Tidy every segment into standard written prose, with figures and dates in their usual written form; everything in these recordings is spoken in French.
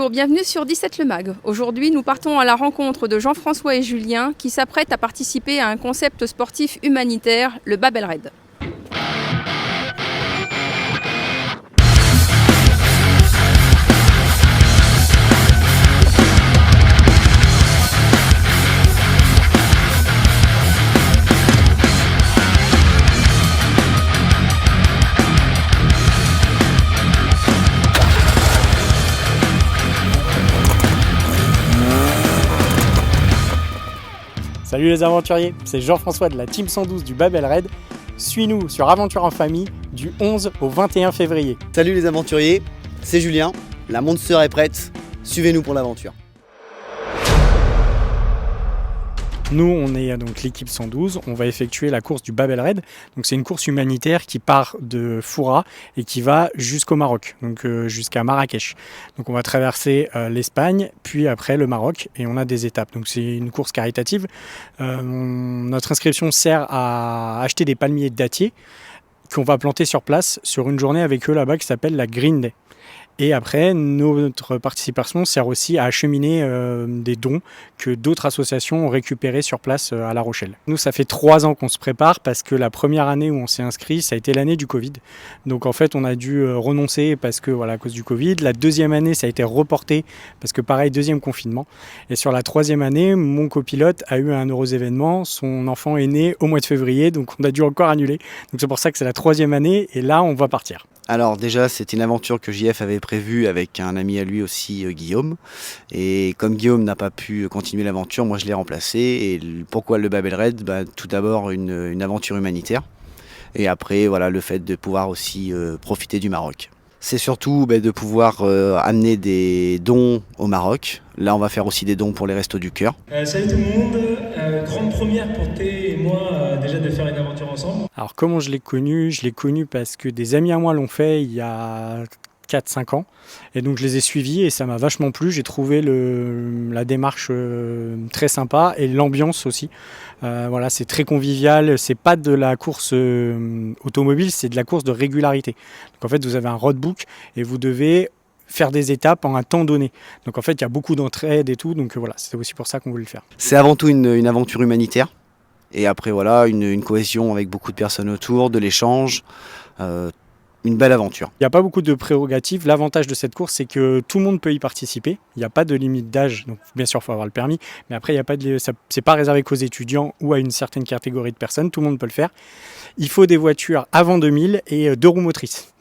Bonjour, bienvenue sur 17 Le Mag. Aujourd'hui, nous partons à la rencontre de Jean-François et Julien qui s'apprêtent à participer à un concept sportif humanitaire, le Babel Raid. Salut les aventuriers, c'est Jean-François de la Team 112 du Babel Raid. Suis-nous sur Aventure en famille du 11 au 21 février. Salut les aventuriers, c'est Julien, la Monster est prête, suivez-nous pour l'aventure. Nous, on est donc l'équipe 112, on va effectuer la course du Babel Raid. Donc c'est une course humanitaire qui part de Foura et qui va jusqu'au Maroc, donc jusqu'à Marrakech. Donc on va traverser l'Espagne, puis après le Maroc, et on a des étapes. Donc c'est une course caritative. Notre inscription sert à acheter des palmiers dattiers qu'on va planter sur place sur une journée avec eux là-bas qui s'appelle la Green Day. Et après, notre participation sert aussi à acheminer des dons que d'autres associations ont récupérés sur place à La Rochelle. Nous, ça fait 3 ans qu'on se prépare parce que la première année où on s'est inscrit, ça a été l'année du Covid. Donc en fait, on a dû renoncer parce que à cause du Covid. La deuxième année, ça a été reporté parce que pareil, deuxième confinement. Et sur la troisième année, mon copilote a eu un heureux événement. Son enfant est né au mois de février, donc on a dû encore annuler. Donc c'est pour ça que c'est la troisième année et là, on va partir. Alors déjà, c'était une aventure que JF avait prévue avec un ami à lui aussi, Guillaume. Et comme Guillaume n'a pas pu continuer l'aventure, moi je l'ai remplacé. Et pourquoi le Babel Raid ? Tout d'abord une aventure humanitaire. Et après, voilà, le fait de pouvoir aussi profiter du Maroc. C'est surtout de pouvoir amener des dons au Maroc. Là, on va faire aussi des dons pour les Restos du Cœur. Salut tout le monde, grande première pour Thé et moi déjà de faire une aventure ensemble. Alors comment je l'ai connu ? Je l'ai connu parce que des amis à moi l'ont fait il y a 4-5 ans. Et donc je les ai suivis et ça m'a vachement plu. J'ai trouvé la démarche très sympa et l'ambiance aussi. Voilà, c'est très convivial. C'est pas de la course automobile, c'est de la course de régularité. Donc en fait, vous avez un roadbook et vous devez faire des étapes en un temps donné. Donc en fait, il y a beaucoup d'entraide et tout. Donc voilà, c'est aussi pour ça qu'on voulait le faire. C'est avant tout une aventure humanitaire. Et après, voilà, une cohésion avec beaucoup de personnes autour, de l'échange. Une belle aventure. Il n'y a pas beaucoup de prérogatives. L'avantage de cette course, c'est que tout le monde peut y participer. Il n'y a pas de limite d'âge. Donc, bien sûr, il faut avoir le permis. Mais après, c'est pas réservé qu'aux étudiants ou à une certaine catégorie de personnes. Tout le monde peut le faire. Il faut des voitures avant 2000 et 2 roues motrices.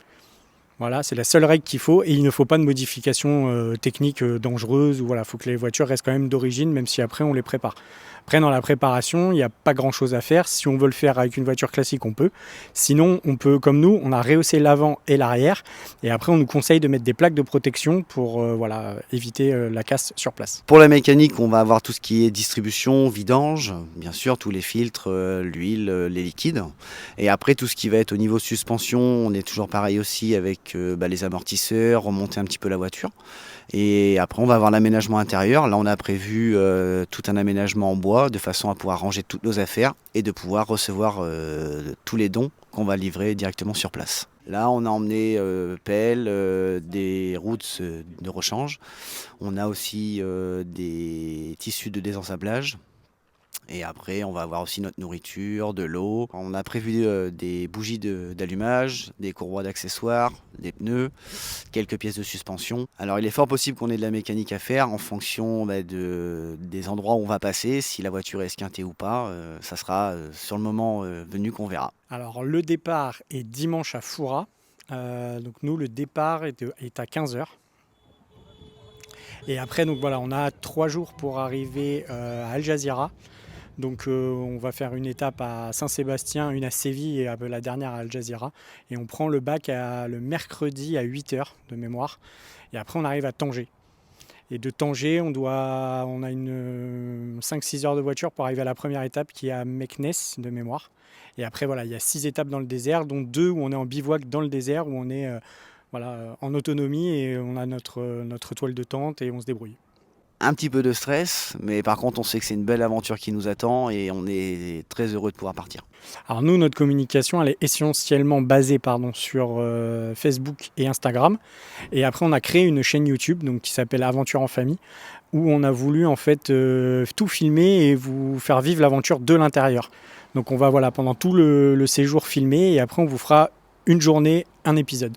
Voilà, c'est la seule règle qu'il faut. Et il ne faut pas de modifications techniques dangereuses. Voilà, il faut que les voitures restent quand même d'origine, même si après, on les prépare. Après, dans la préparation, il n'y a pas grand-chose à faire. Si on veut le faire avec une voiture classique, on peut. Sinon, on peut, comme nous, on a rehaussé l'avant et l'arrière. Et après, on nous conseille de mettre des plaques de protection pour éviter la casse sur place. Pour la mécanique, on va avoir tout ce qui est distribution, vidange, bien sûr, tous les filtres, l'huile, les liquides. Et après, tout ce qui va être au niveau suspension, on est toujours pareil aussi avec les amortisseurs, remonter un petit peu la voiture. Et après, on va avoir l'aménagement intérieur. Là, on a prévu tout un aménagement en bois de façon à pouvoir ranger toutes nos affaires et de pouvoir recevoir tous les dons qu'on va livrer directement sur place. Là, on a emmené pelle, des routes de rechange. On a aussi des tissus de désensablage. Et après, on va avoir aussi notre nourriture, de l'eau. On a prévu des bougies d'allumage, des courroies d'accessoires, des pneus, quelques pièces de suspension. Alors, il est fort possible qu'on ait de la mécanique à faire en fonction des endroits où on va passer. Si la voiture est esquintée ou pas, ça sera sur le moment venu qu'on verra. Alors, le départ est dimanche à Foura. Donc nous, le départ est à 15h. Et après, donc voilà, on a 3 jours pour arriver à Al Jazeera. Donc on va faire une étape à Saint-Sébastien, une à Séville et la dernière à Al Jazeera. Et on prend le bac le mercredi à 8h de mémoire. Et après on arrive à Tanger. Et de Tanger, on a une 5-6 heures de voiture pour arriver à la première étape qui est à Meknès de mémoire. Et après voilà, il y a 6 étapes dans le désert, dont 2 où on est en bivouac dans le désert, où on est en autonomie et on a notre toile de tente et on se débrouille. un petit peu de stress, mais par contre, on sait que c'est une belle aventure qui nous attend et on est très heureux de pouvoir partir. Alors nous, notre communication, elle est essentiellement basée sur Facebook et Instagram. Et après, on a créé une chaîne YouTube donc, qui s'appelle Aventure en famille, où on a voulu en fait tout filmer et vous faire vivre l'aventure de l'intérieur. Donc on va pendant tout le séjour filmer et après on vous fera une journée, un épisode.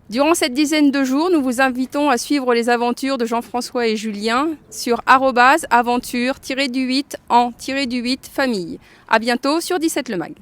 Durant cette dizaine de jours, nous vous invitons à suivre les aventures de Jean-François et Julien sur @aventure-du8 en-du8 famille. À bientôt sur 17 Le Mag.